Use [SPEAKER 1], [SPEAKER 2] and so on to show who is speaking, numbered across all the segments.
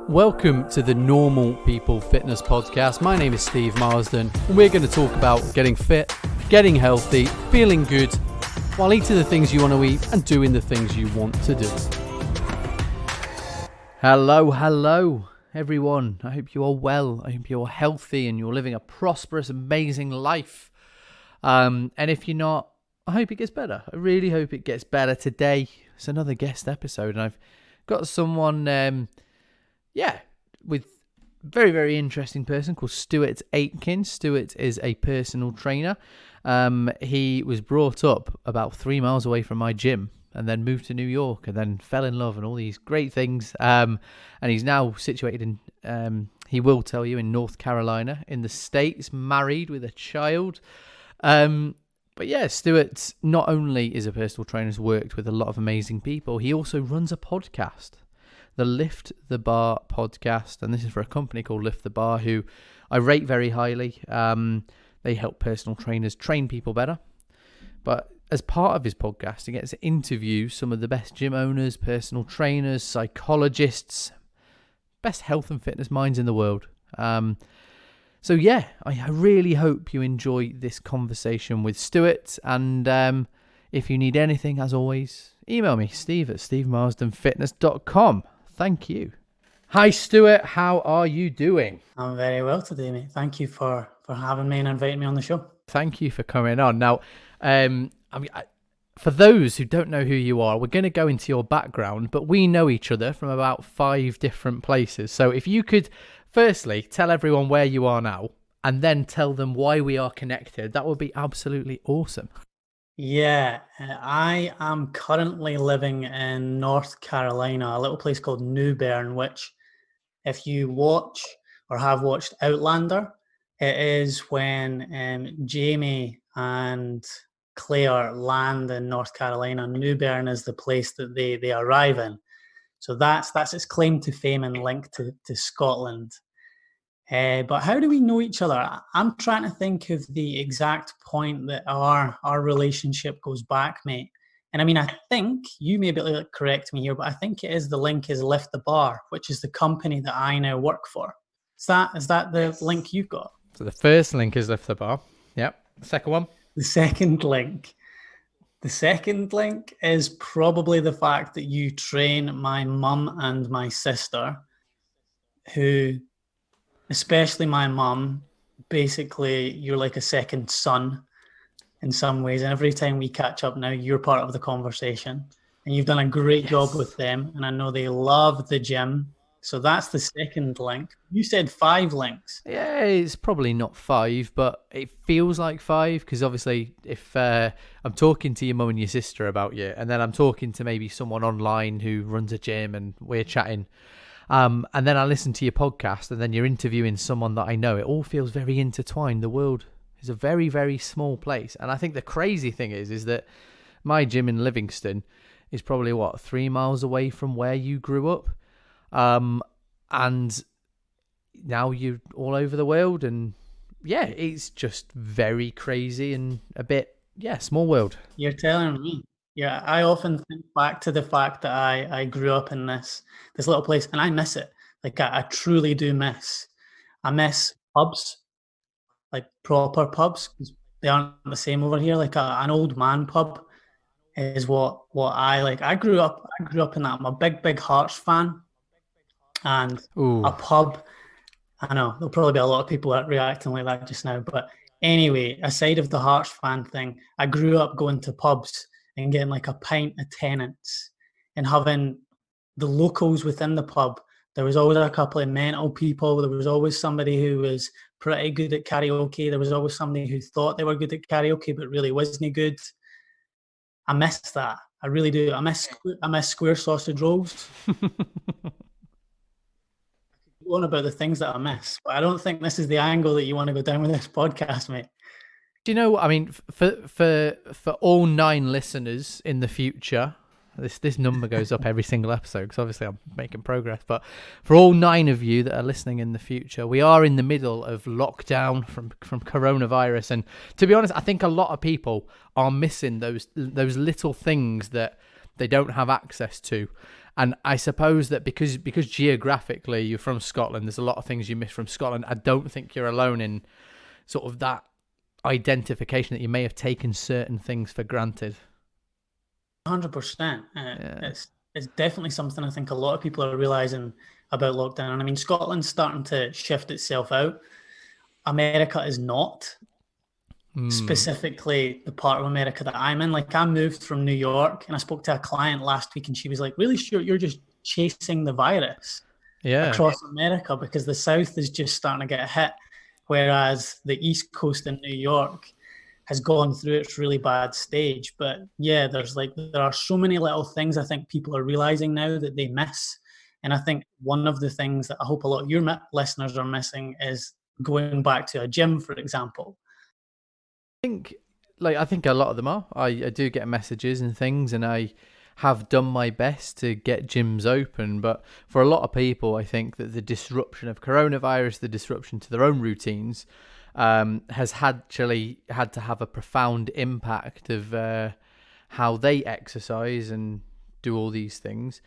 [SPEAKER 1] Welcome to the Normal People Fitness Podcast. My name is Steve Marsden, and we're going to talk about getting fit, getting healthy, feeling good, while eating the things you want to eat and doing the things you want to do. Hello, everyone. I hope you are well. I hope you're healthy and you're living a prosperous, amazing life. And if you're not, I hope it gets better. I really hope it gets better. Today, it's another guest episode, and I've got someone... with very, very interesting person called Stuart Aitken. Stuart is a personal trainer. He was brought up about 3 miles away from my gym and then moved to New York and then fell in love and all these great things. And he's now situated in, he will tell you, in North Carolina in the States, married with a child. But yeah, Stuart not only is a personal trainer, has worked with a lot of amazing people, he also runs a podcast, the Lift the Bar podcast, and this is for a company called Lift the Bar, who I rate very highly. They help personal trainers train people better. But as part of his podcast, he gets to interview some of the best gym owners, personal trainers, psychologists, best health and fitness minds in the world. So yeah, I really hope you enjoy this conversation with Stuart. And if you need anything, as always, email me, steve@stevemarsdenfitness.com. Thank you. Hi, Stuart. How are you doing?
[SPEAKER 2] I'm very well today, mate. Thank you for having me and inviting me on the show.
[SPEAKER 1] Thank you for coming on. Now, for those who don't know who you are, we're going to go into your background, but we know each other from about 5 different places. So if you could firstly tell everyone where you are now and then tell them why we are connected, that would be absolutely awesome.
[SPEAKER 2] Yeah, I am currently living in North Carolina, a little place called New Bern, which if you watch or have watched Outlander, it is when Jamie and Claire land in North Carolina. New Bern is the place that they arrive in. So that's its claim to fame and link to Scotland. But how do we know each other? I'm trying to think of the exact point that our relationship goes back, mate. And I mean, I think, you may be able to correct me here, but I think the link is Lift the Bar, which is the company that I now work for. Is that the link you've got?
[SPEAKER 1] So the first link is Lift the Bar. Yep. The second one?
[SPEAKER 2] The second link is probably the fact that you train my mum and my sister, who... especially my mum, basically you're like a second son in some ways. And every time we catch up now, you're part of the conversation. And you've done a great job with them. And I know they love the gym. So that's the second link. You said 5 links.
[SPEAKER 1] Yeah, it's probably not 5, but it feels like 5 because obviously if I'm talking to your mum and your sister about you, and then I'm talking to maybe someone online who runs a gym and we're chatting, and then I listen to your podcast and then you're interviewing someone that I know. It all feels very intertwined. The world is a very, very small place. And I think the crazy thing is that my gym in Livingston is probably 3 miles away from where you grew up. And now you're all over the world, and yeah, it's just very crazy and a bit, small world.
[SPEAKER 2] You're telling me. Yeah, I often think back to the fact that I grew up in this little place, and I miss it. Like I truly do miss. I miss pubs, like proper pubs, because they aren't the same over here. Like an old man pub is what I like. I grew up in that. I'm a big Hearts fan, and a pub. I know there'll probably be a lot of people that reacting like that just now, but anyway, aside of the Hearts fan thing, I grew up going to pubs and getting like a pint of Tennent's and having the locals within the pub. There was always a couple of mental people. There was always somebody who was pretty good at karaoke. There was always somebody who thought they were good at karaoke but really wasn't good. I miss that. I really do. I miss square sausage rolls. On about the things that I miss, but I don't think this is the angle that you want to go down with this podcast, mate.
[SPEAKER 1] Do you know, I mean, for all 9 listeners in the future, this number goes up every single episode because obviously I'm making progress, but for all 9 of you that are listening in the future, we are in the middle of lockdown from coronavirus, and to be honest, I think a lot of people are missing those little things that they don't have access to. And I suppose that because geographically you're from Scotland, there's a lot of things you miss from Scotland. I don't think you're alone in sort of that identification that you may have taken certain things for granted.
[SPEAKER 2] 100%.
[SPEAKER 1] Yeah.
[SPEAKER 2] It's definitely something I think a lot of people are realizing about lockdown. And I mean, Scotland's starting to shift itself out. America is not, specifically the part of America that I'm in. Like, I moved from New York and I spoke to a client last week and she was like, really, sure, you're just chasing the virus
[SPEAKER 1] Yeah.
[SPEAKER 2] across America because the South is just starting to get hit, whereas the East Coast in New York has gone through its really bad stage. But yeah, there are so many little things I think people are realizing now that they miss. And I think one of the things that I hope a lot of your listeners are missing is going back to a gym, for example.
[SPEAKER 1] I think a lot of them are. I do get messages and things, and I have done my best to get gyms open. But for a lot of people, I think that the disruption of coronavirus, the disruption to their own routines, has actually had to have a profound impact of how they exercise and do all these things.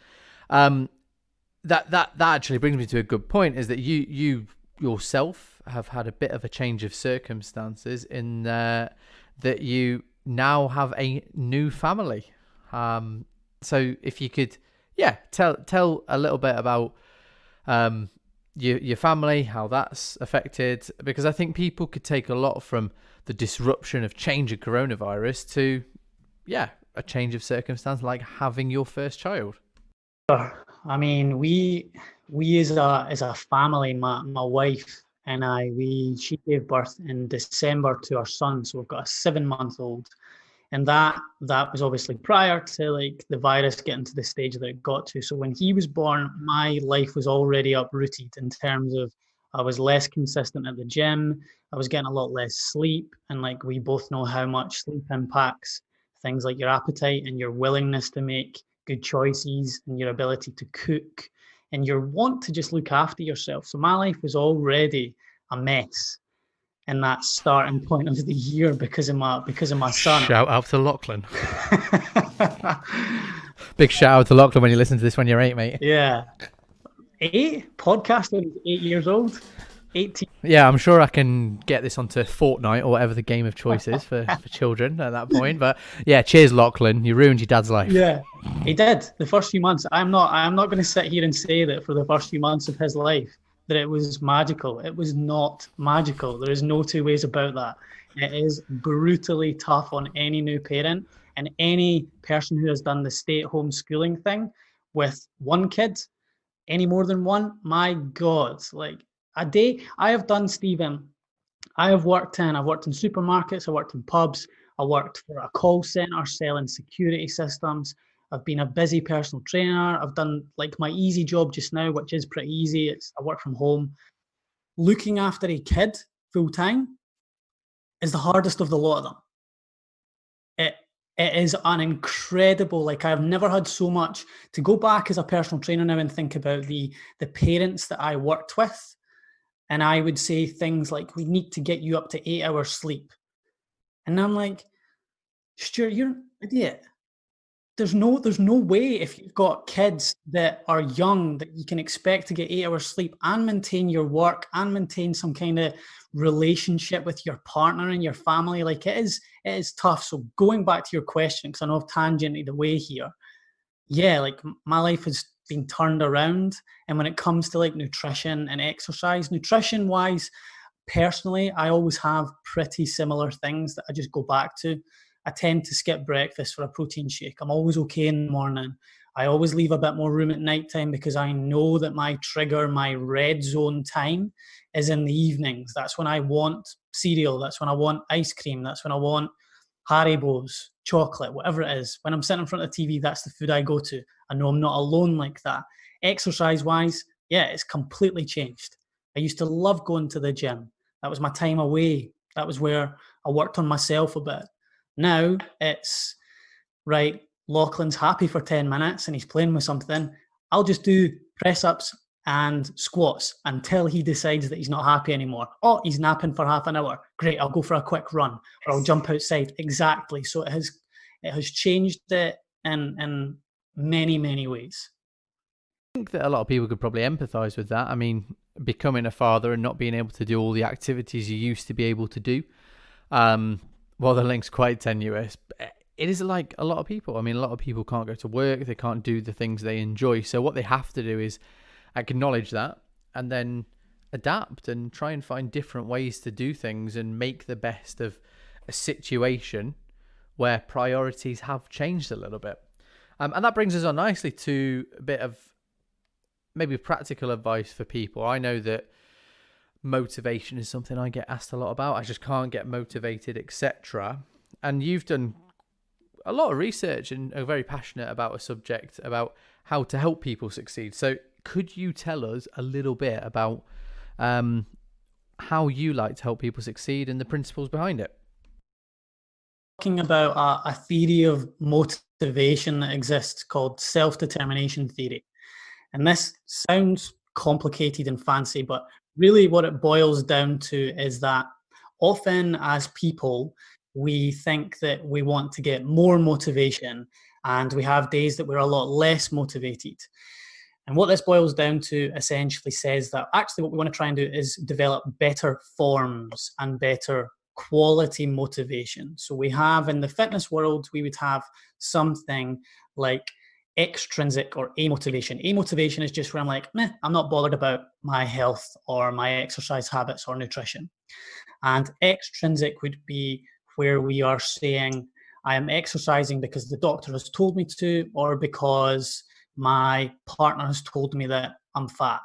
[SPEAKER 1] That actually brings me to a good point: is that you yourself have had a bit of a change of circumstances in that you now have a new family. So if you could, yeah, tell a little bit about your family, how that's affected, because I think people could take a lot from the disruption of change of coronavirus to, yeah, a change of circumstance like having your first child.
[SPEAKER 2] I mean, we as a family, my wife and I, we she gave birth in December to our son, so we've got a 7 month old, and that was obviously prior to like the virus getting to the stage that it got to. So when he was born, my life was already uprooted in terms of I was less consistent at the gym. I was getting a lot less sleep, and like we both know how much sleep impacts things like your appetite and your willingness to make good choices and your ability to cook and your want to just look after yourself. So my life was already a mess in that starting point of the year because of my son.
[SPEAKER 1] Shout out to Lachlan. Big shout out to Lachlan when you listen to this when you're 8, mate.
[SPEAKER 2] Yeah. 8? Podcast when he's 8 years old? 18.
[SPEAKER 1] Yeah, I'm sure I can get this onto Fortnite or whatever the game of choice is for children at that point. But yeah, cheers, Lachlan. You ruined your dad's life.
[SPEAKER 2] Yeah, he did. The first few months. I'm not going to sit here and say that for the first few months of his life that it was magical. It was not magical. There is no two ways about that. It is brutally tough on any new parent and any person who has done the stay-at-home schooling thing with one kid, any more than one. My God, like a day. I have done, Stephen. I've worked in supermarkets. I worked in pubs. I worked for a call center selling security systems. I've been a busy personal trainer. I've done like my easy job just now, which is pretty easy. I work from home. Looking after a kid full time is the hardest of the lot of them. It it is an incredible, like I've never had so much to go back as a personal trainer now and think about the parents that I worked with. And I would say things like, we need to get you up to 8 hours sleep. And I'm like, Stuart, you're an idiot. There's no way if you've got kids that are young that you can expect to get 8 hours sleep and maintain your work and maintain some kind of relationship with your partner and your family. Like it is tough. So going back to your question, because I know I've tangented away here. Yeah, like my life has been turned around. And when it comes to like nutrition and exercise, nutrition wise, personally, I always have pretty similar things that I just go back to. I tend to skip breakfast for a protein shake. I'm always okay in the morning. I always leave a bit more room at nighttime because I know that my trigger, my red zone time is in the evenings. That's when I want cereal. That's when I want ice cream. That's when I want Haribo's, chocolate, whatever it is. When I'm sitting in front of the TV, that's the food I go to. I know I'm not alone like that. Exercise wise, yeah, it's completely changed. I used to love going to the gym. That was my time away. That was where I worked on myself a bit. Now it's right. Lachlan's happy for 10 minutes and he's playing with something. I'll just do press ups and squats until he decides that he's not happy anymore. Oh, he's napping for half an hour. Great, I'll go for a quick run or I'll jump outside. Exactly. So it has changed in many, many ways.
[SPEAKER 1] Think that a lot of people could probably empathize with that. I mean, becoming a father and not being able to do all the activities you used to be able to do, while the link's quite tenuous, it is like a lot of people. I mean, a lot of people can't go to work, they can't do the things they enjoy. So what they have to do is acknowledge that and then adapt and try and find different ways to do things and make the best of a situation where priorities have changed a little bit. And that brings us on nicely to a bit of maybe practical advice for people. I know that motivation is something I get asked a lot about. I just can't get motivated, etc. And you've done a lot of research and are very passionate about a subject about how to help people succeed. So could you tell us a little bit about how you like to help people succeed and the principles behind it?
[SPEAKER 2] Talking about a theory of motivation that exists called self-determination theory. And this sounds complicated and fancy, but really what it boils down to is that often as people, we think that we want to get more motivation, and we have days that we're a lot less motivated. And what this boils down to essentially says that actually what we want to try and do is develop better forms and better quality motivation. So we have in the fitness world, we would have something like extrinsic or amotivation. Amotivation is just where I'm like, meh, I'm not bothered about my health or my exercise habits or nutrition. And extrinsic would be where we are saying, I am exercising because the doctor has told me to, or because my partner has told me that I'm fat.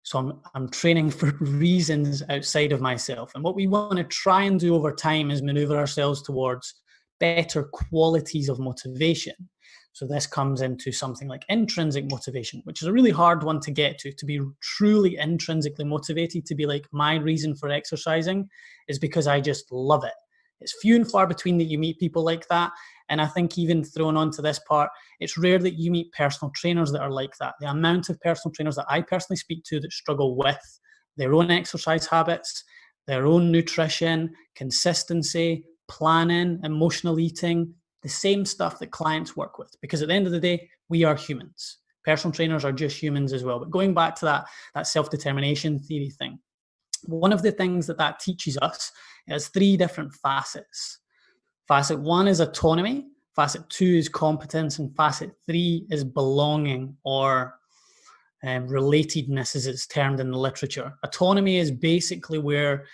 [SPEAKER 2] So I'm training for reasons outside of myself. And what we want to try and do over time is maneuver ourselves towards better qualities of motivation. So this comes into something like intrinsic motivation, which is a really hard one to get to be truly intrinsically motivated, to be like, my reason for exercising is because I just love it. It's few and far between that you meet people like that. And I think even thrown onto this part, it's rare that you meet personal trainers that are like that. The amount of personal trainers that I personally speak to that struggle with their own exercise habits, their own nutrition, consistency, planning, emotional eating, the same stuff that clients work with. Because at the end of the day, we are humans. Personal trainers are just humans as well. But going back to that self-determination theory thing, one of the things that teaches us is three different facets. Facet one is autonomy, facet two is competence, and facet three is belonging, or relatedness as it's termed in the literature. Autonomy is basically where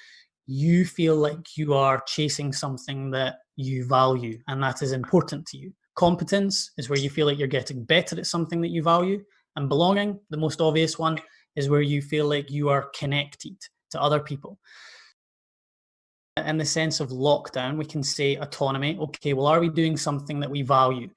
[SPEAKER 2] you feel like you are chasing something that you value and that is important to you. Competence is where you feel like you're getting better at something that you value. And belonging, the most obvious one, is where you feel like you are connected to other people. In the sense of lockdown, we can say autonomy. Okay, well, are we doing something that we value?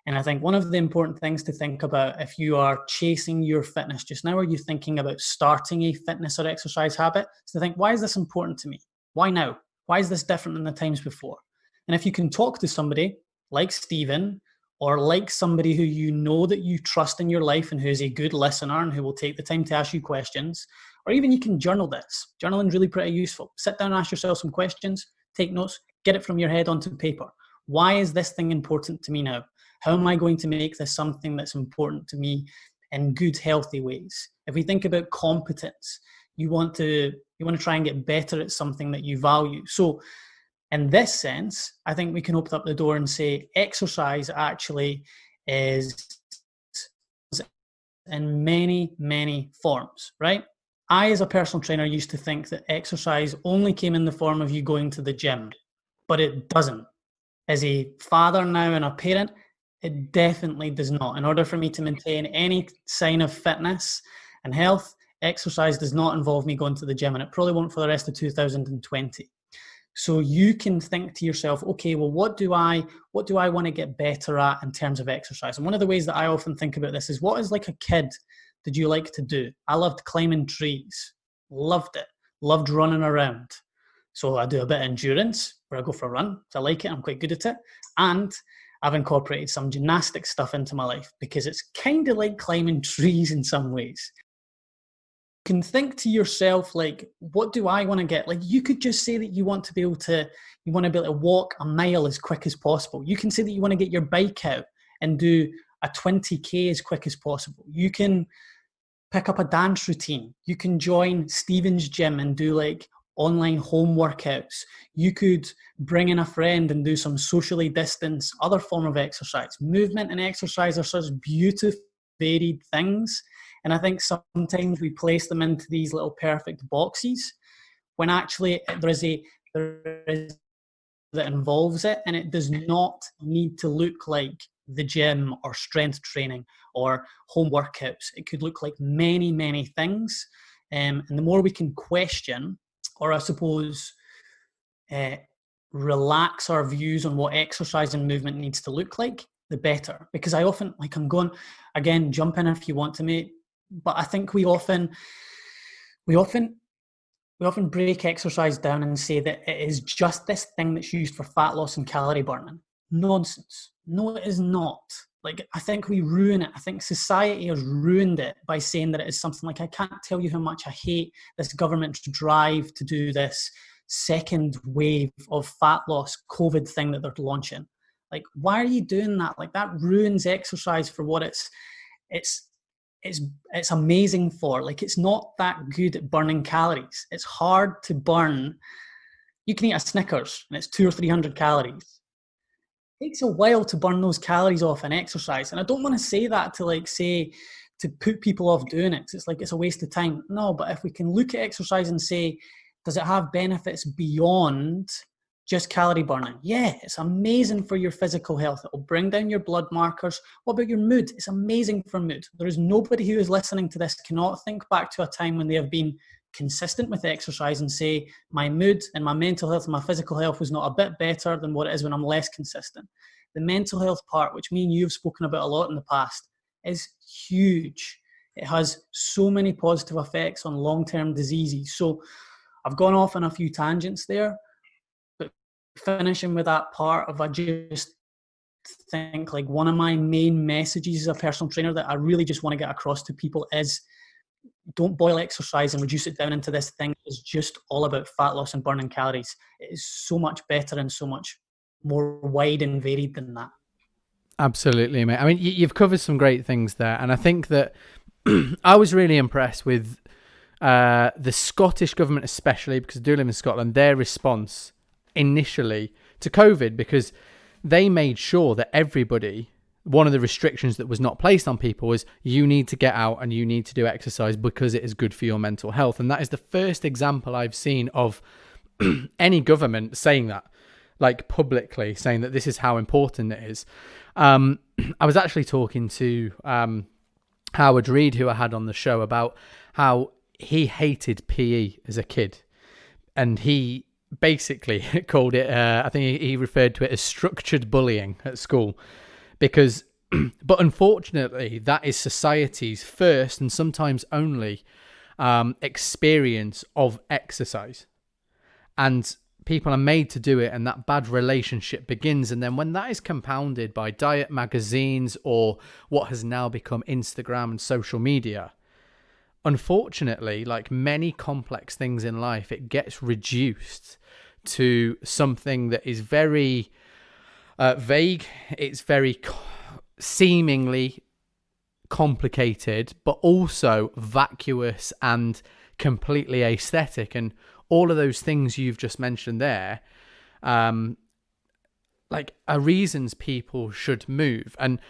[SPEAKER 2] And I think one of the important things to think about if you are chasing your fitness just now, are you thinking about starting a fitness or exercise habit? So think, why is this important to me? Why now? Why is this different than the times before? And if you can talk to somebody like Stephen, or like somebody who you know that you trust in your life and who is a good listener and who will take the time to ask you questions, or even you can journal this. Journaling is really pretty useful. Sit down and ask yourself some questions, take notes, get it from your head onto paper. Why is this thing important to me now? How am I going to make this something that's important to me in good, healthy ways? If we think about competence, you want to try and get better at something that you value. So in this sense, I think we can open up the door and say exercise actually is in many, many forms, right? I, as a personal trainer, used to think that exercise only came in the form of you going to the gym, but it doesn't. As a father now and a parent, it definitely does not. In order for me to maintain any sign of fitness and health, exercise does not involve me going to the gym, and it probably won't for the rest of 2020. So you can think to yourself, okay, well, what do I want to get better at in terms of exercise? And one of the ways that I often think about this is, what is like a kid did you like to do? I loved climbing trees. Loved it. Loved running around. So I do a bit of endurance where I go for a run. So I like it. I'm quite good at it. And I've incorporated some gymnastic stuff into my life because it's kind of like climbing trees in some ways. You can think to yourself, like, what do I want to get? Like, you could just say that you want to be able to walk a mile as quick as possible. You can say that you want to get your bike out and do a 20K as quick as possible. You can pick up a dance routine. You can join Stephen's gym and do like online home workouts. You could bring in a friend and do some socially distanced other form of exercise. Movement and exercise are such beautiful, varied things. And I think sometimes we place them into these little perfect boxes when actually there is that involves it, and it does not need to look like the gym or strength training or home workouts. It could look like many, many things. And the more we can question, or I suppose, relax our views on what exercise and movement needs to look like, the better. Because I often, like, I'm going, again, jump in if you want to, mate, but I think we often break exercise down and say that it is just this thing that's used for fat loss and calorie burning. Nonsense. No, it is not. Like, I think we ruin it. I think society has ruined it by saying that it is something like, I can't tell you how much I hate this government's drive to do this second wave of fat loss COVID thing that they're launching. Like, why are you doing that? Like, that ruins exercise for what it's amazing for. Like, it's not that good at burning calories. It's hard to burn. You can eat a Snickers and it's 200 or 300 calories. It takes a while to burn those calories off in exercise. And I don't want to say that to put people off doing it. It's like it's a waste of time. No, but if we can look at exercise and say, does it have benefits beyond just calorie burning? Yeah, it's amazing for your physical health. It will bring down your blood markers. What about your mood? It's amazing for mood. There is nobody who is listening to this cannot think back to a time when they have been consistent with exercise and say, my mood and my mental health and my physical health was not a bit better than what it is when I'm less consistent. The mental health part, which me and you have spoken about a lot in the past, is huge. It has so many positive effects on long-term diseases. So I've gone off on a few tangents there, but finishing with that part of, I just think, like, one of my main messages as a personal trainer that I really just want to get across to people is, don't boil exercise and reduce it down into this thing is just all about fat loss and burning calories. It is so much better and so much more wide and varied than that.
[SPEAKER 1] Absolutely, mate. I mean, you've covered some great things there, and I think that I was really impressed with the Scottish government, especially because I do live in Scotland, their response initially to COVID, because they made sure that everybody, one of the restrictions that was not placed on people was, you need to get out and you need to do exercise because it is good for your mental health. And that is the first example I've seen of any government saying that, like publicly saying that this is how important it is. I was actually talking to Howard Reed, who I had on the show, about how he hated PE as a kid. And he basically called it, I think he referred to it as structured bullying at school. Because, but unfortunately, that is society's first and sometimes only experience of exercise. And people are made to do it, and that bad relationship begins. And then when that is compounded by diet magazines or what has now become Instagram and social media, unfortunately, like many complex things in life, it gets reduced to something that is very vague. It's very seemingly complicated, but also vacuous and completely aesthetic. And all of those things you've just mentioned there, like, are reasons people should move. And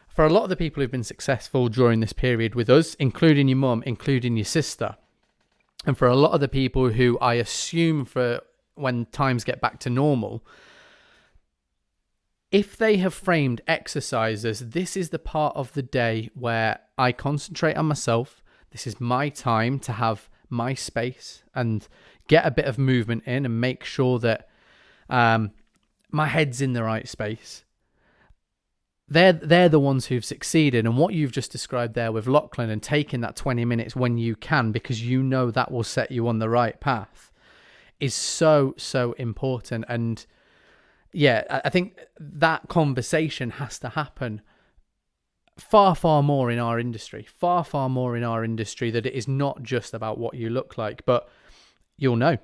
[SPEAKER 1] for a lot of the people who've been successful during this period with us, including your mum, including your sister, and for a lot of the people who I assume for when times get back to normal, if they have framed exercise as, this is the part of the day where I concentrate on myself, this is my time to have my space and get a bit of movement in and make sure that my head's in the right space, they're the ones who've succeeded. And what you've just described there with Lachlan and taking that 20 minutes when you can, because you know that will set you on the right path, is so important. And yeah, I think that conversation has to happen far more in our industry, far more in our industry, that it is not just about what you look like, but you'll know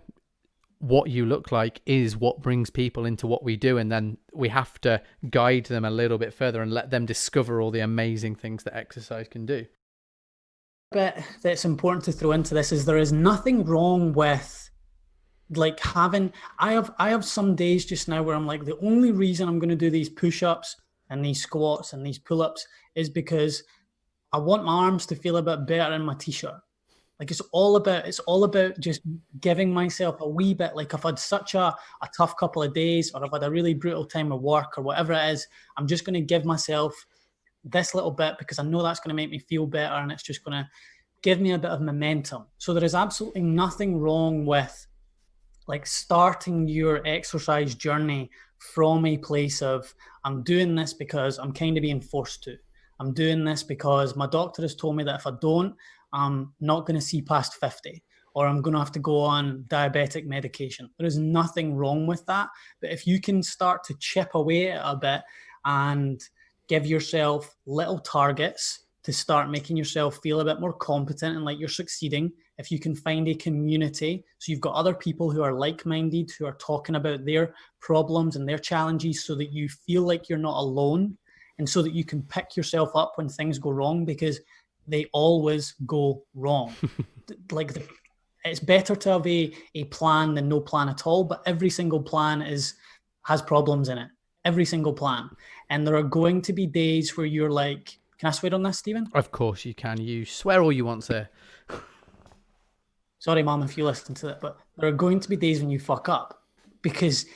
[SPEAKER 1] what you look like is what brings people into what we do, and then we have to guide them a little bit further and let them discover all the amazing things that exercise can do.
[SPEAKER 2] Bit that's important to throw into this is there is nothing wrong with like having I have some days just now where I'm like, the only reason I'm going to do these push-ups and these squats and these pull-ups is because I want my arms to feel a bit better in my t-shirt. Like it's all about just giving myself a wee bit. Like I've had such a tough couple of days, or I've had a really brutal time of work, or whatever it is, I'm just going to give myself this little bit because I know that's going to make me feel better, and it's just going to give me a bit of momentum. So there is absolutely nothing wrong with like starting your exercise journey from a place of, I'm doing this because I'm kind of being forced to. I'm doing this because my doctor has told me that if I don't, I'm not going to see past 50, or I'm going to have to go on diabetic medication. There is nothing wrong with that. But if you can start to chip away at it a bit and give yourself little targets to start making yourself feel a bit more competent and like you're succeeding, if you can find a community, so you've got other people who are like-minded, who are talking about their problems and their challenges, so that you feel like you're not alone, and so that you can pick yourself up when things go wrong, because they always go wrong. Like it's better to have a plan than no plan at all, but every single plan has problems in it. Every single plan. And there are going to be days where you're like, can I swear on this, Stephen?
[SPEAKER 1] Of course you can. You swear all you want, sir.
[SPEAKER 2] Sorry, Mom, if you listen to it, but there are going to be days when you fuck up, because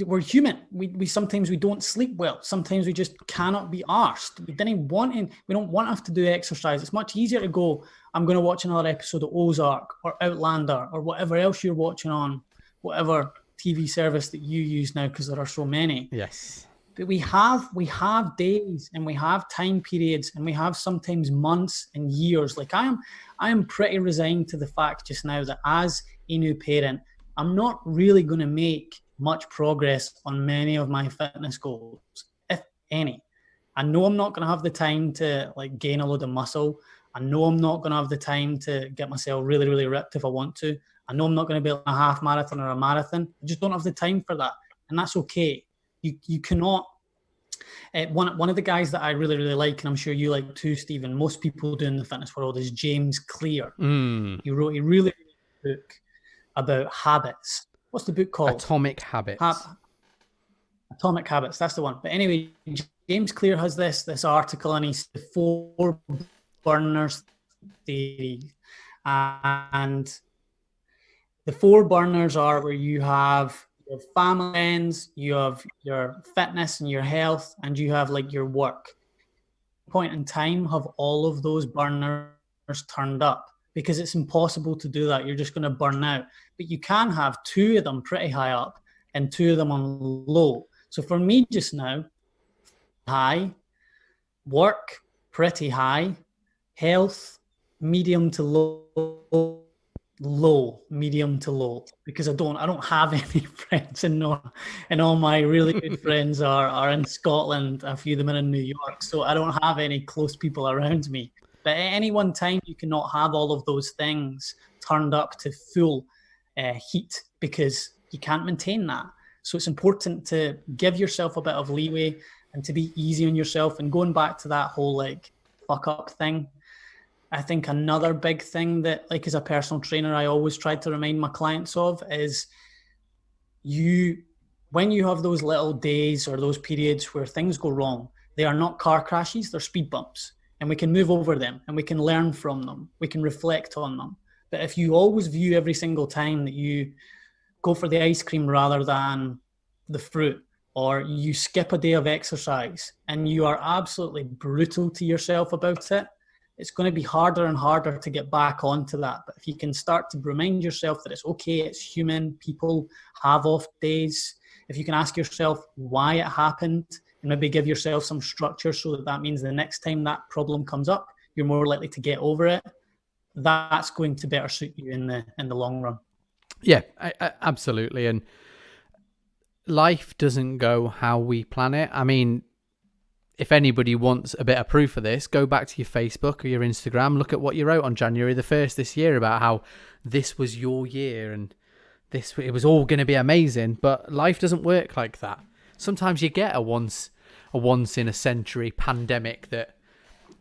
[SPEAKER 2] we're human. We sometimes we don't sleep well. Sometimes we just cannot be arsed. We don't want to have to do exercise. It's much easier to go, I'm going to watch another episode of Ozark or Outlander or whatever else you're watching on whatever TV service that you use now, because there are so many.
[SPEAKER 1] Yes.
[SPEAKER 2] But we have days, and we have time periods, and we have sometimes months and years. Like I am pretty resigned to the fact just now that as a new parent, I'm not really going to make much progress on many of my fitness goals, if any. I know I'm not going to have the time to like gain a load of muscle. I know I'm not going to have the time to get myself really, really ripped if I want to. I know I'm not going to be a half marathon or a marathon. I just don't have the time for that. And that's okay. You cannot. One of the guys that I really, really like, and I'm sure you like too, Stephen, most people do in the fitness world, is James Clear. He wrote a really, really book about habits. What's the book called?
[SPEAKER 1] Atomic Habits.
[SPEAKER 2] Atomic Habits, that's the one. But anyway, James Clear has this article, and he's the 4 burners theory. And the 4 burners are where you have your family, friends, you have your fitness and your health, and you have like your work. Point in time, have all of those burners turned up, because it's impossible to do that. You're just going to burn out. But you can have 2 of them pretty high up and 2 of them on low. So for me just now, high, work pretty high, health medium to low, medium to low, because I don't have any friends in North, and all my really good friends are in Scotland. A few of them are in New York, so I don't have any close people around me. But at any one time, you cannot have all of those things turned up to full heat, because you can't maintain that. So it's important to give yourself a bit of leeway and to be easy on yourself. And going back to that whole like fuck up thing, I think another big thing that, like, as a personal trainer, I always try to remind my clients of is when you have those little days or those periods where things go wrong, they are not car crashes, they're speed bumps. And we can move over them, and we can learn from them. We can reflect on them. But if you always view every single time that you go for the ice cream rather than the fruit, or you skip a day of exercise and you are absolutely brutal to yourself about it, it's going to be harder and harder to get back onto that. But if you can start to remind yourself that it's okay, it's human, people have off days. If you can ask yourself why it happened, and maybe give yourself some structure, so that means the next time that problem comes up, you're more likely to get over it. That's going to better suit you in the long run.
[SPEAKER 1] Yeah, absolutely. And life doesn't go how we plan it. I mean, if anybody wants a bit of proof of this, go back to your Facebook or your Instagram, look at what you wrote on January the 1st this year about how this was your year and it was all going to be amazing, but life doesn't work like that. Sometimes you get a once in a century pandemic that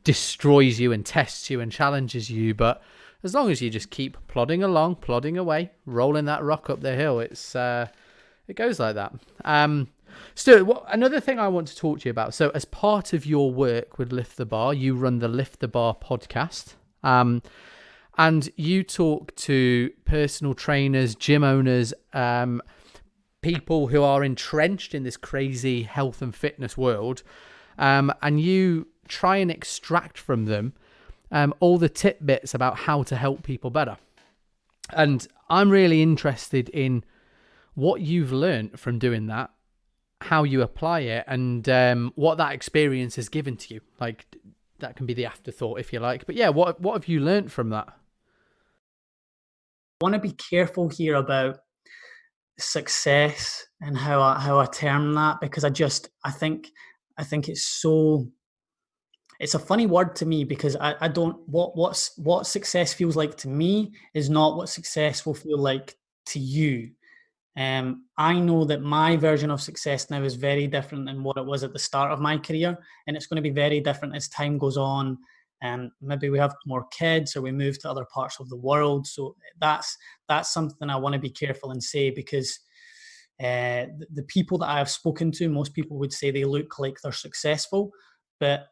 [SPEAKER 1] destroys you and tests you and challenges you, but as long as you just keep plodding along, plodding away, rolling that rock up the hill, it goes like that. Stuart, another thing I want to talk to you about. So as part of your work with Lift the Bar, you run the Lift the Bar podcast. And you talk to personal trainers, gym owners, people who are entrenched in this crazy health and fitness world, and you try and extract from them all the tidbits about how to help people better. And I'm really interested in what you've learned from doing that, how you apply it, and what that experience has given to you. Like, that can be the afterthought, if you like. But yeah, what have you learned from that?
[SPEAKER 2] I want to be careful here about success and how I term that, because I think it's a funny word to me, because I don't what success feels like to me is not what success will feel like to you. I know that my version of success now is very different than what it was at the start of my career, and it's going to be very different as time goes on. And maybe we have more kids, or we move to other parts of the world. So that's something I want to be careful and say, because the people that I have spoken to, most people would say they look like they're successful, but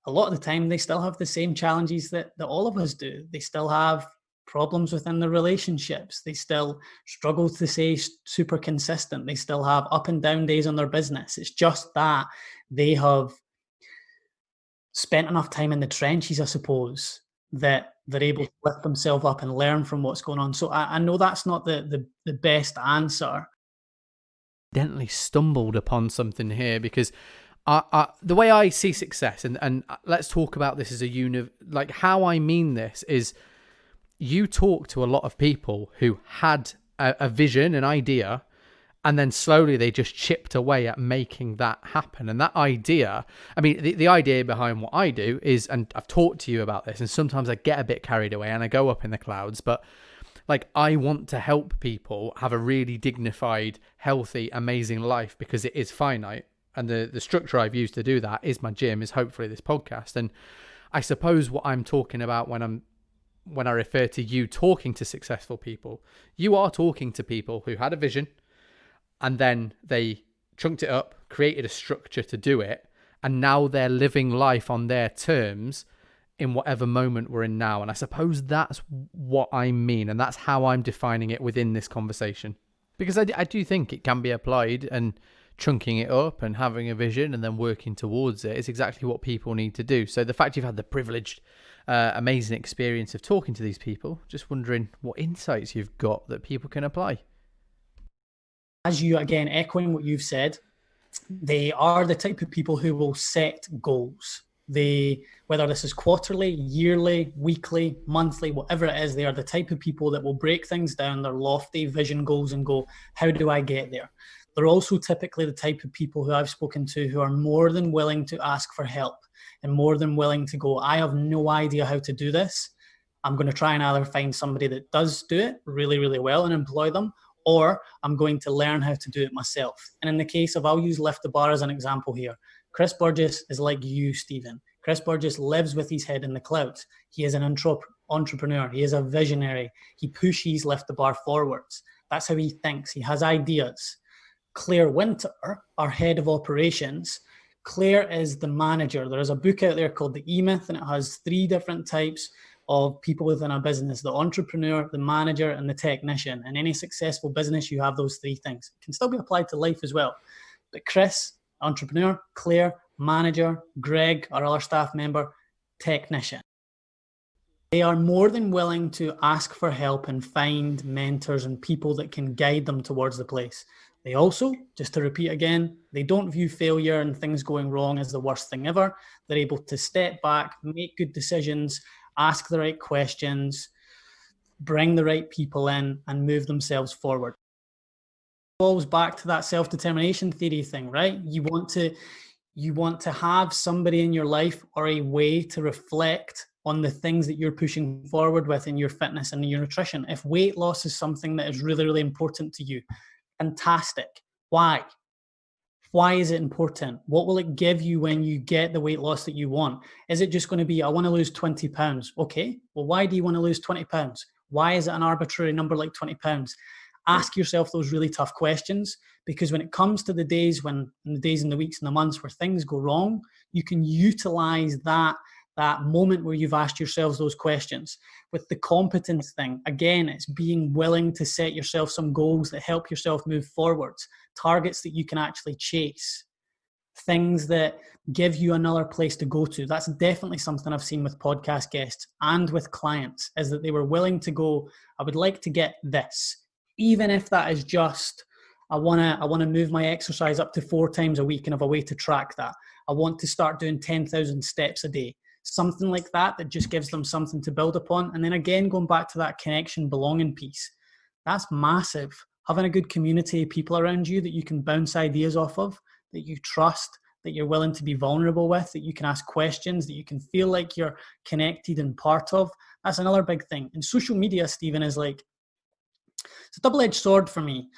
[SPEAKER 2] a lot of the time they still have the same challenges that all of us do. They still have problems within their relationships. They still struggle to stay super consistent. They still have up and down days on their business. It's just that they have spent enough time in the trenches, I suppose, that they're able to lift themselves up and learn from what's going on. So I know that's not the best answer.
[SPEAKER 1] Accidentally stumbled upon something here, because the way I see success, and let's talk about this as like how I mean this is, you talk to a lot of people who had a vision, an idea, and then slowly they just chipped away at making that happen. And that idea, I mean, the idea behind what I do is, and I've talked to you about this, and sometimes I get a bit carried away and I go up in the clouds, but like, I want to help people have a really dignified, healthy, amazing life, because it is finite. And the structure I've used to do that is my gym, is hopefully this podcast. And I suppose what I'm talking about when I refer to you talking to successful people, you are talking to people who had a vision, and then they chunked it up, created a structure to do it, and now they're living life on their terms in whatever moment we're in now. And I suppose that's what I mean, and that's how I'm defining it within this conversation. Because I do think it can be applied, and chunking it up and having a vision and then working towards it is exactly what people need to do. So the fact you've had the privileged, amazing experience of talking to these people, just wondering what insights you've got that people can apply.
[SPEAKER 2] As you, again, echoing what you've said, they are the type of people who will set goals. Whether this is quarterly, yearly, weekly, monthly, whatever it is, they are the type of people that will break things down, their lofty vision goals, and go, how do I get there? They're also typically the type of people who I've spoken to who are more than willing to ask for help, and more than willing to go, I have no idea how to do this. I'm going to try and either find somebody that does do it really, really well and employ them, or I'm going to learn how to do it myself. And in the case of, I'll use Lift the Bar as an example here. Chris Burgess is like you, Stephen. Chris Burgess lives with his head in the clouds. He is an entrepreneur. He is a visionary. He pushes Lift the Bar forwards. That's how he thinks. He has ideas. Claire Winter, our head of operations, Claire is the manager. There is a book out there called The E-Myth, and it has 3 different types of people within a business: the entrepreneur, the manager, and the technician. In any successful business, you have those 3 things. It can still be applied to life as well. But Chris, entrepreneur; Claire, manager; Greg, our other staff member, technician. They are more than willing to ask for help and find mentors and people that can guide them towards the place. They also, just to repeat again, they don't view failure and things going wrong as the worst thing ever. They're able to step back, make good decisions, ask the right questions, bring the right people in, and move themselves forward. Falls back to that self-determination theory thing, right? You want to have somebody in your life, or a way to reflect on the things that you're pushing forward with in your fitness and your nutrition. If weight loss is something that is really, really important to you, fantastic. Why? Why is it important? What will it give you when you get the weight loss that you want? Is it just going to be, I want to lose 20 pounds? Okay. Well, why do you want to lose 20 pounds? Why is it an arbitrary number like 20 pounds? Ask yourself those really tough questions, because when it comes to the days and the weeks and the months where things go wrong, you can utilize that moment where you've asked yourselves those questions. With the competence thing, again, it's being willing to set yourself some goals that help yourself move forwards, targets that you can actually chase, things that give you another place to go to. That's definitely something I've seen with podcast guests and with clients, is that they were willing to go, I would like to get this, even if that is just, I want to move my exercise up to 4 times a week and have a way to track that. I want to start doing 10,000 steps a day. Something like that just gives them something to build upon. And then again, going back to that connection, belonging piece, that's massive. Having a good community of people around you that you can bounce ideas off of, that you trust, that you're willing to be vulnerable with, that you can ask questions, that you can feel like you're connected and part of. That's another big thing. And social media, Stephen, is like, it's a double-edged sword for me,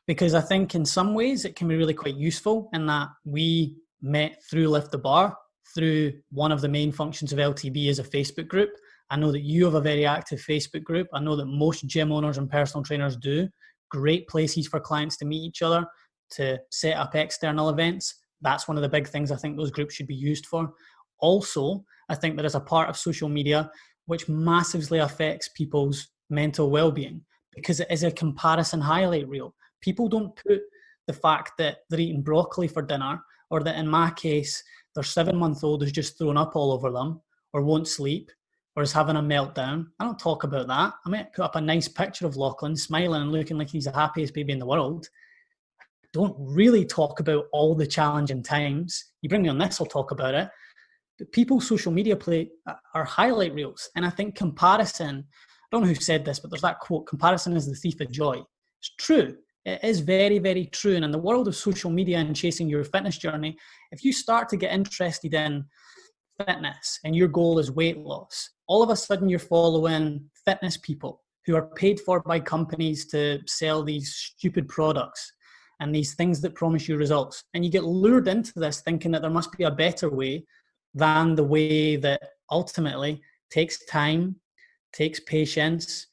[SPEAKER 2] because I think in some ways it can be really quite useful in that we met through Lift the Bar, through one of the main functions of LTB is a Facebook group. I know that you have a very active Facebook group. I know that most gym owners and personal trainers do. Great places for clients to meet each other, to set up external events. That's one of the big things I think those groups should be used for. Also, I think there is a part of social media which massively affects people's mental well-being, because it is a comparison highlight reel. People don't put the fact that they're eating broccoli for dinner, or that in my case, their 7-month-old is just thrown up all over them, or won't sleep, or is having a meltdown. I don't talk about that. I might put up a nice picture of Lachlan smiling and looking like he's the happiest baby in the world. Don't really talk about all the challenging times. You bring me on this, I'll talk about it. But people's social media are highlight reels. And I think comparison, I don't know who said this, but there's that quote, comparison is the thief of joy. It's true. It is very, very true. And in the world of social media and chasing your fitness journey, if you start to get interested in fitness and your goal is weight loss, all of a sudden you're following fitness people who are paid for by companies to sell these stupid products and these things that promise you results. And you get lured into this thinking that there must be a better way than the way that ultimately takes time, takes patience,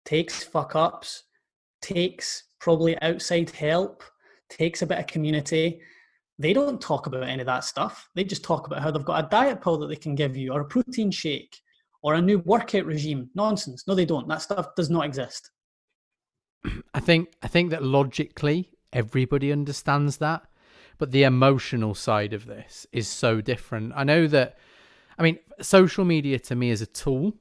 [SPEAKER 2] takes fuck ups, takes probably outside help, takes a bit of community. They don't talk about any of that stuff. They just talk about how they've got a diet pill that they can give you, or a protein shake, or a new workout regime. Nonsense. No, they don't. That stuff does not exist.
[SPEAKER 1] I think that logically everybody understands that, but the emotional side of this is so different. I know that, social media to me is a tool,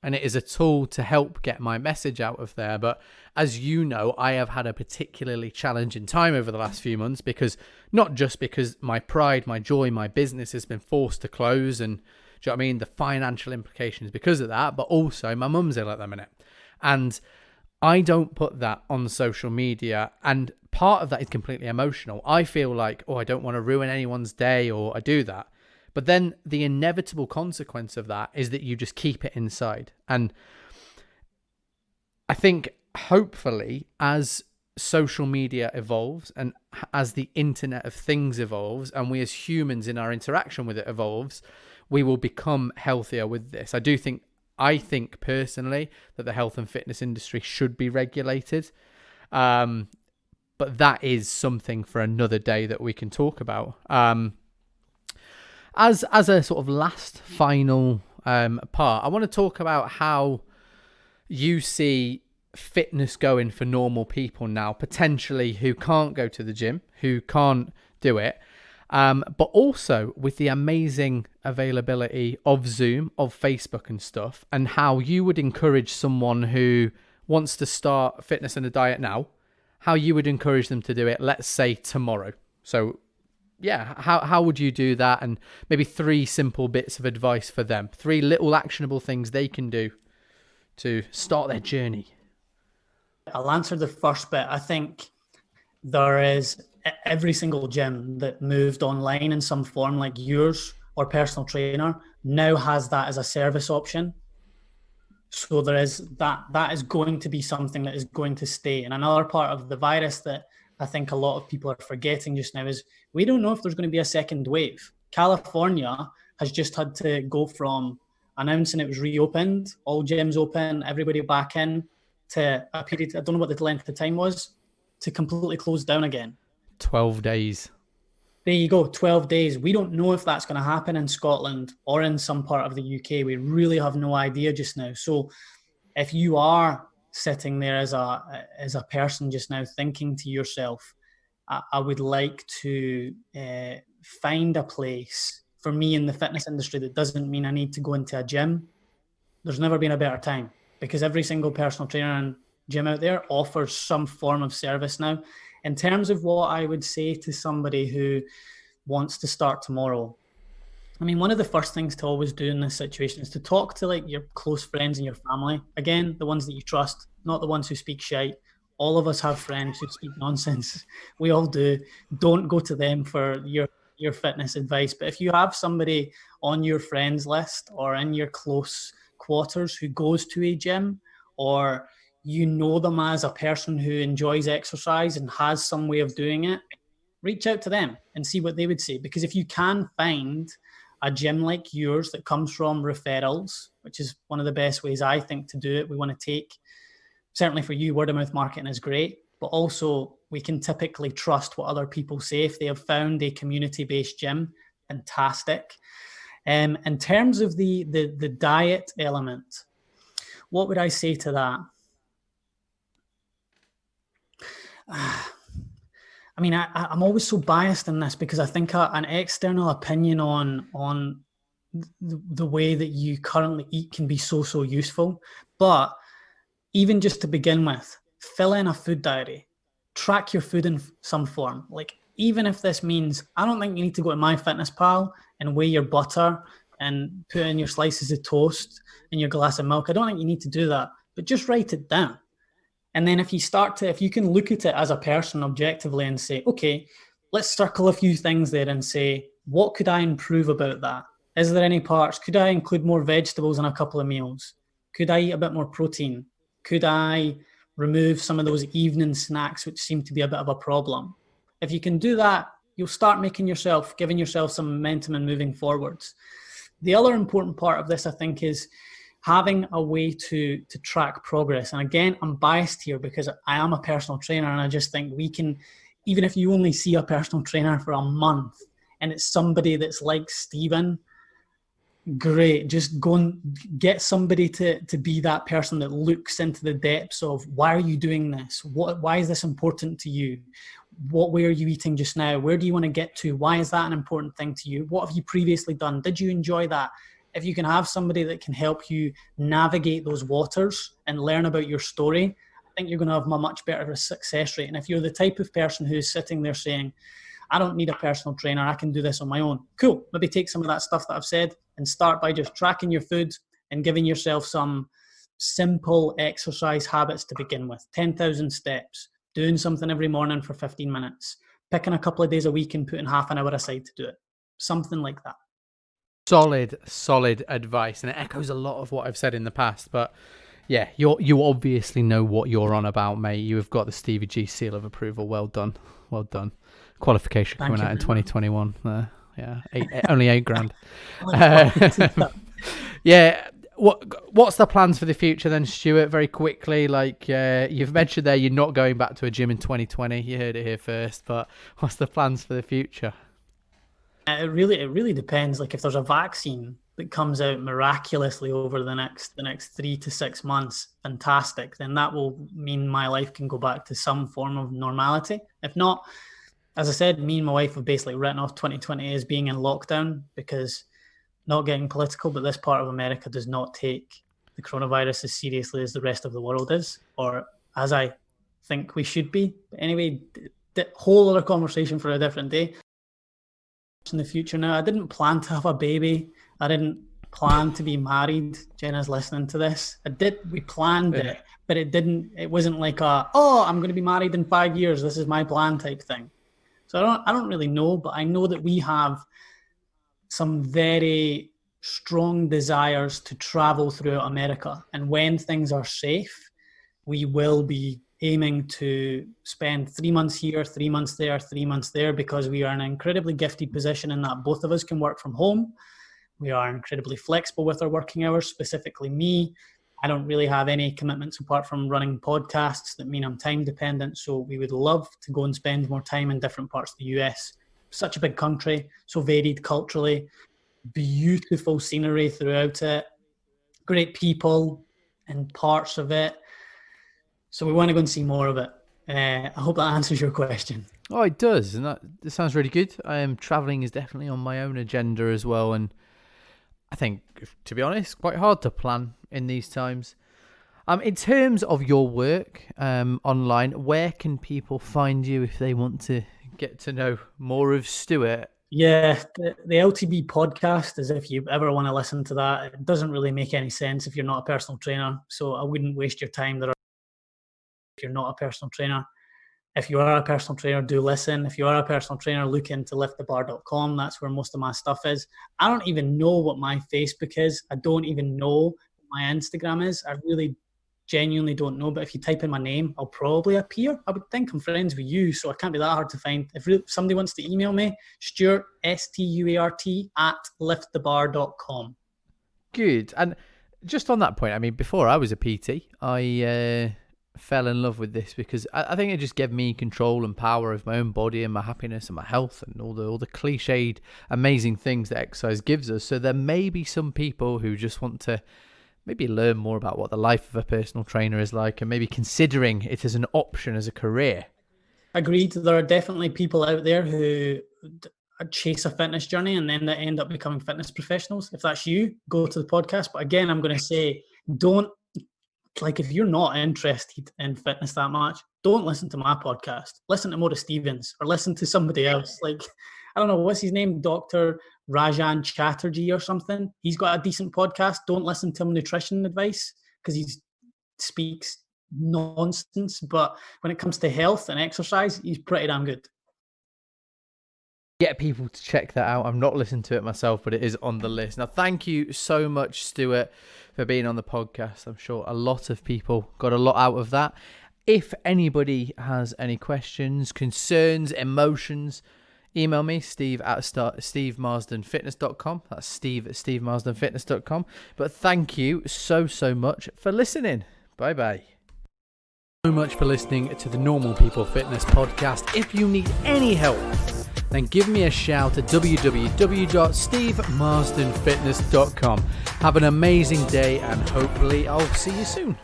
[SPEAKER 1] and it is a tool to help get my message out of there. But as you know, I have had a particularly challenging time over the last few months, because not just because my pride, my joy, my business has been forced to close, and do you know what I mean? The financial implications because of that, but also my mum's ill at the minute. And I don't put that on social media, and part of that is completely emotional. I feel like, I don't want to ruin anyone's day, or I do that. But then the inevitable consequence of that is that you just keep it inside. And I think hopefully as social media evolves, and as the Internet of Things evolves, and we as humans in our interaction with it evolves, we will become healthier with this. I think personally that the health and fitness industry should be regulated. But that is something for another day that we can talk about. As a sort of last final part, I want to talk about how you see fitness going for normal people now, potentially who can't go to the gym, who can't do it, but also with the amazing availability of Zoom, of Facebook and stuff, and how you would encourage someone who wants to start fitness and a diet now, how you would encourage them to do it, let's say tomorrow. So yeah, how would you do that? And maybe 3 simple bits of advice for them, 3 little actionable things they can do to start their journey.
[SPEAKER 2] I'll answer the first bit. I think there is every single gym that moved online in some form, like yours, or personal trainer now has that as a service option. So there is that is going to be something that is going to stay. And another part of the virus that I think a lot of people are forgetting just now is we don't know if there's going to be a second wave. California has just had to go from announcing it was reopened, all gyms open, everybody back in, to a period, I don't know what the length of time was, to completely close down again.
[SPEAKER 1] 12 days.
[SPEAKER 2] There you go, 12 days. We don't know if that's going to happen in Scotland or in some part of the UK. We really have no idea just now. So if you are sitting there as a person just now thinking to yourself, I would like to find a place for me in the fitness industry that doesn't mean I need to go into a gym. There's never been a better time because every single personal trainer and gym out there offers some form of service now. In terms of what I would say to somebody who wants to start tomorrow, I mean, one of the first things to always do in this situation is to talk to like your close friends and your family. Again, the ones that you trust, not the ones who speak shite. All of us have friends who speak nonsense. We all do. Don't go to them for your fitness advice. But if you have somebody on your friends list or in your close quarters who goes to a gym, or you know them as a person who enjoys exercise and has some way of doing it, reach out to them and see what they would say. Because if you can find a gym like yours that comes from referrals, which is one of the best ways I think to do it, we want to take, certainly for you, word of mouth marketing is great, but also we can typically trust what other people say. If they have found a community-based gym, fantastic. In terms of the diet element, what would I say to that? I mean, I'm always so biased in this because I think an external opinion on the way that you currently eat can be so useful. But even just to begin with, fill in a food diary, track your food in some form. Like, even if this means, I don't think you need to go to MyFitnessPal and weigh your butter and put in your slices of toast and your glass of milk. I don't think you need to do that, but just write it down. And then if you can look at it as a person objectively and say, okay, let's circle a few things there and say, what could I improve about that? Is there any parts? Could I include more vegetables in a couple of meals? Could I eat a bit more protein? Could I remove some of those evening snacks, which seem to be a bit of a problem? If you can do that, you'll start giving yourself some momentum and moving forwards. The other important part of this, I think, is having a way to track progress. And again, I'm biased here because I am a personal trainer, and I just think we can, even if you only see a personal trainer for a month and it's somebody that's like Stephen, great. Just go and get somebody to be that person that looks into the depths of, why are you doing this? Why is this important to you? What way are you eating just now? Where do you want to get to? Why is that an important thing to you? What have you previously done? Did you enjoy that? If you can have somebody that can help you navigate those waters and learn about your story, I think you're going to have a much better success rate. And if you're the type of person who's sitting there saying, I don't need a personal trainer, I can do this on my own, cool. Maybe take some of that stuff that I've said and start by just tracking your food and giving yourself some simple exercise habits to begin with. 10,000 steps, doing something every morning for 15 minutes, picking a couple of days a week and putting half an hour aside to do it. Something like that.
[SPEAKER 1] Solid advice, and it echoes a lot of what I've said in the past. But yeah, you obviously know what you're on about, mate. You have got the Stevie G seal of approval. Well done. Qualification coming out in 2021. Yeah, only $8,000. Yeah. What's the plans for the future then, Stuart? Very quickly, like you've mentioned there, you're not going back to a gym in 2020. You heard it here first. But what's the plans for the future?
[SPEAKER 2] It really depends. Like, if there's a vaccine that comes out miraculously over the next 3 to 6 months, fantastic. Then that will mean my life can go back to some form of normality. If not, as I said, me and my wife have basically written off 2020 as being in lockdown because, not getting political, but this part of America does not take the coronavirus as seriously as the rest of the world is, or as I think we should be. But anyway, whole other conversation for a different day. In the future now, I didn't plan to have a baby. I didn't plan to be married. Jenna's listening to this. We planned it, but it wasn't like I'm going to be married in 5 years, this is my plan type thing. So I don't really know, but I know that we have some very strong desires to travel throughout America. And when things are safe, we will be aiming to spend 3 months here, 3 months there, 3 months there, because we are in an incredibly gifted position in that both of us can work from home. We are incredibly flexible with our working hours, specifically me. I don't really have any commitments apart from running podcasts that mean I'm time dependent. So we would love to go and spend more time in different parts of the US. Such a big country, so varied culturally, beautiful scenery throughout it, great people in parts of it. So we want to go and see more of it. I hope that answers your question.
[SPEAKER 1] Oh, it does, and that sounds really good. Traveling is definitely on my own agenda as well, and I think, to be honest, quite hard to plan in these times. In terms of your work online, where can people find you if they want to get to know more of Stuart?
[SPEAKER 2] Yeah, the LTB podcast, as if you ever want to listen to that, it doesn't really make any sense if you're not a personal trainer. So I wouldn't waste your time there if you're not a personal trainer. If you are a personal trainer, do listen. If you are a personal trainer, look into liftthebar.com. That's where most of my stuff is. I don't even know what my Facebook is. I don't even know what my Instagram is. I really genuinely don't know. But if you type in my name, I'll probably appear. I would think I'm friends with you, so it can't be that hard to find. If somebody wants to email me, Stuart, Stuart, @liftthebar.com.
[SPEAKER 1] Good. And just on that point, I mean, before I was a PT, I fell in love with this because I think it just gave me control and power of my own body and my happiness and my health and all the cliched amazing things that exercise gives us. So there may be some people who just want to maybe learn more about what the life of a personal trainer is like and maybe considering it as an option as a career.
[SPEAKER 2] Agreed. There are definitely people out there who chase a fitness journey and then they end up becoming fitness professionals. If that's you, go to the podcast. But again, I'm going to say, if you're not interested in fitness that much, don't listen to my podcast. Listen to Mora Stevens or listen to somebody else. I don't know, what's his name? Dr. Rajan Chatterjee or something. He's got a decent podcast. Don't listen to him nutrition advice because he speaks nonsense. But when it comes to health and exercise, he's pretty damn good.
[SPEAKER 1] Get people to check that out. I'm not listening to it myself, but it is on the list. Now, thank you so much, Stuart, for being on the podcast. I'm sure a lot of people got a lot out of that. If anybody has any questions, concerns, emotions, email me, steve@stevemarsdenfitness.com. That's steve@stevemarsdenfitness.com. But thank you so much for listening. Bye-bye. So much for listening to the Normal People Fitness podcast. If you need any help, then give me a shout at www.stevemarsdenfitness.com. Have an amazing day and hopefully I'll see you soon.